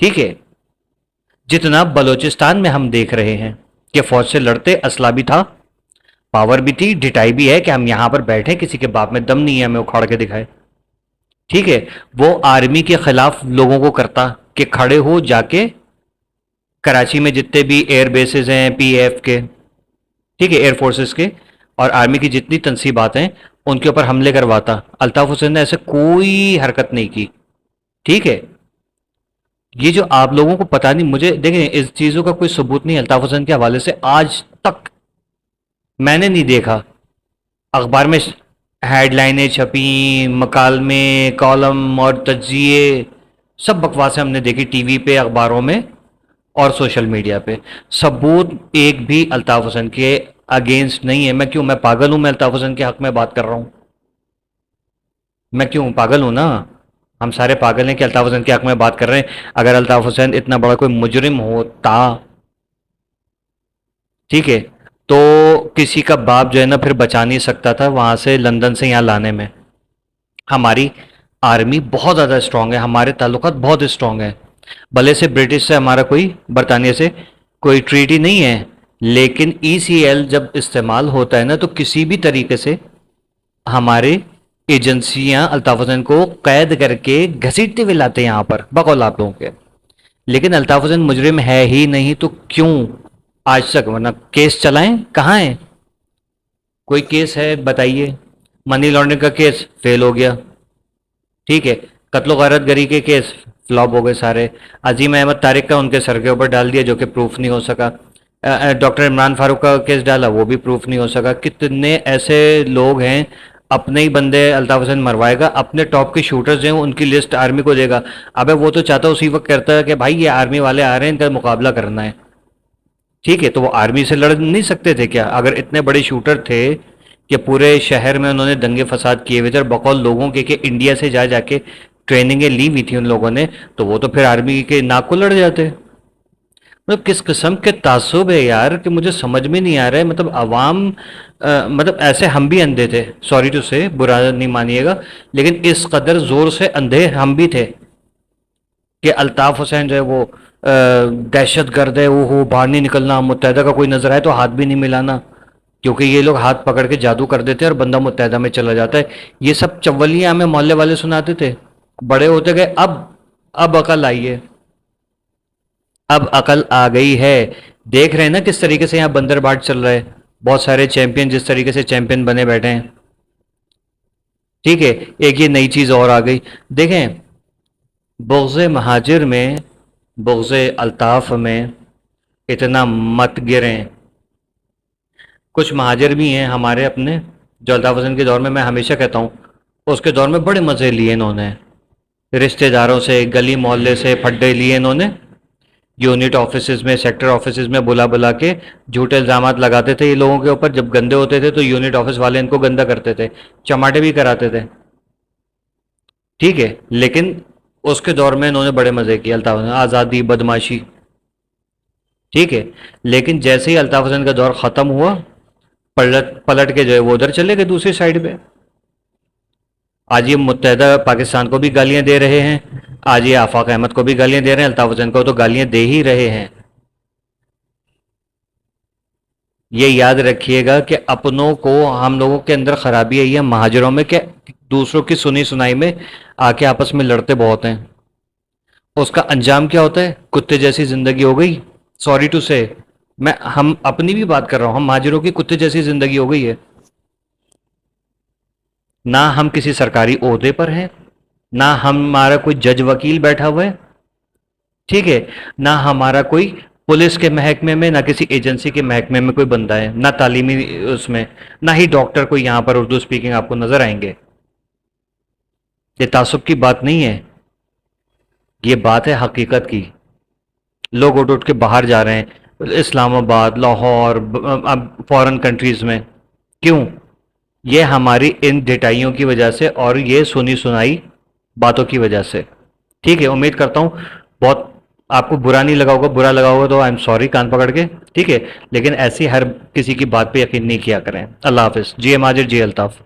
ٹھیک ہے، جتنا بلوچستان میں ہم دیکھ رہے ہیں کہ فوج سے لڑتے، اسلحہ بھی تھا، پاور بھی تھی، ڈٹائی بھی ہے کہ ہم یہاں پر بیٹھے، کسی کے باپ میں دم نہیں ہے ہمیں اکھاڑ کے دکھائے. ٹھیک ہے، وہ آرمی کے خلاف لوگوں کو کرتا کہ کھڑے ہو جا کے کراچی میں جتنے بھی ایئر بیسز ہیں پی ایف کے، ٹھیک ہے، ایئر فورسز کے اور آرمی کی جتنی تنصیبات ہیں ان کے اوپر حملے کرواتا. الطاف حسین نے ایسے کوئی حرکت نہیں کی. ٹھیک ہے، یہ جو آپ لوگوں کو پتہ نہیں، مجھے دیکھیں اس چیزوں کا کوئی ثبوت نہیں الطاف حسین کے حوالے سے آج تک میں نے نہیں دیکھا. اخبار میں ہیڈ لائنیں چھپیں، مکالمے، کالم اور تجزیے، سب بکواسیں ہم نے دیکھی ٹی وی پہ، اخباروں میں اور سوشل میڈیا پہ. ثبوت ایک بھی الطاف حسین کے اگینسٹ نہیں ہے. میں پاگل ہوں؟ میں الطاف حسین کے حق میں بات کر رہا ہوں. میں کیوں پاگل ہوں نا؟ ہم سارے پاگل ہیں کہ الطاف حسین کے حق میں بات کر رہے ہیں. اگر الطاف حسین اتنا بڑا کوئی مجرم ہوتا، ٹھیک ہے، تو کسی کا باپ جو ہے نا پھر بچا نہیں سکتا تھا وہاں سے لندن سے یہاں لانے میں. ہماری آرمی بہت زیادہ اسٹرانگ ہے، ہمارے تعلقات بہت اسٹرانگ ہیں. بھلے سے برٹش سے ہمارا کوئی، برطانیہ سے کوئی ٹریٹی نہیں ہے، لیکن ای سی ایل جب استعمال ہوتا ہے نا تو کسی بھی طریقے سے ہمارے ایجنسیاں الطاف حسین کو قید کر کے گھسیٹتے ہوئے لاتے ہیں یہاں پر بقول آپ لوگوں کے. لیکن الطاف حسین مجرم ہے ہی نہیں تو کیوں آج تک، ورنہ کیس چلائیں کہاں ہیں؟ کوئی کیس ہے بتائیے. منی لانڈرنگ کا کیس فیل ہو گیا. ٹھیک ہے، قتل و غارت گری کے کیس فلاپ ہو گئے سارے. عظیم احمد طارق کا ان کے سر کے اوپر ڈال دیا جو کہ پروف نہیں ہو سکا. ڈاکٹر عمران فاروق کا کیس ڈالا، وہ بھی پروف نہیں ہو سکا. کتنے ایسے لوگ ہیں، اپنے ہی بندے الطاف حسین مروائے گا، اپنے ٹاپ کے شوٹرز ہیں ان کی لسٹ آرمی کو دے گا. ابے وہ تو چاہتا اسی وقت کرتا ہے کہ بھائی یہ آرمی والے آ رہے ہیں، ان کا مقابلہ کرنا ہے. ٹھیک ہے، تو وہ آرمی سے لڑ نہیں سکتے تھے کیا؟ اگر اتنے بڑے شوٹر تھے کہ پورے شہر میں انہوں نے دنگے فساد کیے ہوئے تھے اور بقول لوگوں کے کہ انڈیا سے جا کے ٹریننگیں لی ہوئی تھی ان لوگوں نے، تو وہ تو پھر آرمی کے ناک کو لڑ جاتے. مطلب کس قسم کے تعصب ہے یار کہ مجھے سمجھ میں نہیں آ رہا ہے. مطلب عوام مطلب ایسے ہم بھی اندھے تھے، سوری ٹو سے، برا نہیں مانیے گا، لیکن اس قدر زور سے اندھے ہم بھی تھے کہ الطاف حسین جو ہے وہ دہشت گرد ہے، وہ باہر نہیں نکلنا، متحدہ کا کوئی نظر آئے تو ہاتھ بھی نہیں ملانا، کیونکہ یہ لوگ ہاتھ پکڑ کے جادو کر دیتے اور بندہ متحدہ میں چلا جاتا ہے. یہ سب چولیاں ہمیں محلے والے سناتے تھے. بڑے ہوتے گئے، اب عقل آئی ہے، اب عقل آ گئی ہے. دیکھ رہے ہیں نا کس طریقے سے یہاں بندر باٹ چل رہا ہے، بہت سارے چیمپئن جس طریقے سے چیمپئن بنے بیٹھے ہیں. ٹھیک ہے، ایک یہ نئی چیز اور آ گئی. دیکھیں بغض مہاجر میں، بغض الطاف میں اتنا مت گریں. کچھ مہاجر بھی ہیں ہمارے اپنے جو الطاف حسین کے دور میں ہمیشہ کہتا ہوں اس کے دور میں بڑے مزے لیے انہوں نے، رشتہ داروں سے، گلی محلے سے پھڈے لیے انہوں نے، یونٹ آفیسز میں، سیکٹر آفیسز میں بلا بلا کے جھوٹے الزامات لگاتے تھے یہ لوگوں کے اوپر. جب گندے ہوتے تھے تو یونٹ آفس والے ان کو گندا کرتے تھے، چماٹے بھی کراتے تھے. ٹھیک ہے، لیکن اس کے دور میں انہوں نے بڑے مزے کیے الطاف حسین، آزادی، بدماشی. ٹھیک ہے، لیکن جیسے ہی الطاف حسین کا دور ختم ہوا، پلٹ کے جو ہے وہ ادھر چلے گئے دوسری سائڈ پہ. آج یہ متحدہ پاکستان کو بھی گالیاں دے رہے ہیں، آج یہ آفاق احمد کو بھی گالیاں دے رہے ہیں، الطاف حسین کو تو گالیاں دے ہی رہے ہیں. یہ یاد رکھیے گا کہ اپنوں کو، ہم لوگوں کے اندر خرابی آئی ہے مہاجروں میں کہ دوسروں کی سنی سنائی میں آ کے آپس میں لڑتے بہت ہیں. اس کا انجام کیا ہوتا ہے؟ کتے جیسی زندگی ہو گئی. سوری ٹو سے، ہم اپنی بھی بات کر رہا ہوں، ہم مہاجروں کی کتے جیسی زندگی ہو گئی ہے. نہ ہم کسی سرکاری عہدے پر ہیں، نہ ہمارا کوئی جج وکیل بیٹھا ہوا ہے. ٹھیک ہے، نہ ہمارا کوئی پولیس کے محکمے میں، نہ کسی ایجنسی کے محکمے میں کوئی بندہ ہے، نہ تعلیمی اس میں، نہ ہی ڈاکٹر کوئی یہاں پر اردو سپیکنگ آپ کو نظر آئیں گے. یہ تعصب کی بات نہیں ہے، یہ بات ہے حقیقت کی. لوگ اٹھ کے باہر جا رہے ہیں، اسلام آباد، لاہور، فورن کنٹریز میں. کیوں؟ یہ ہماری ان ڈٹائیوں کی وجہ سے اور یہ سنی سنائی باتوں کی وجہ سے. ٹھیک ہے، امید کرتا ہوں بہت آپ کو برا نہیں لگا ہوگا، برا لگا ہوگا تو آئی ایم سوری کان پکڑ کے. ٹھیک ہے، لیکن ایسی ہر کسی کی بات پہ یقین نہیں کیا کریں. اللہ حافظ. جی ماجر، جی الطاف.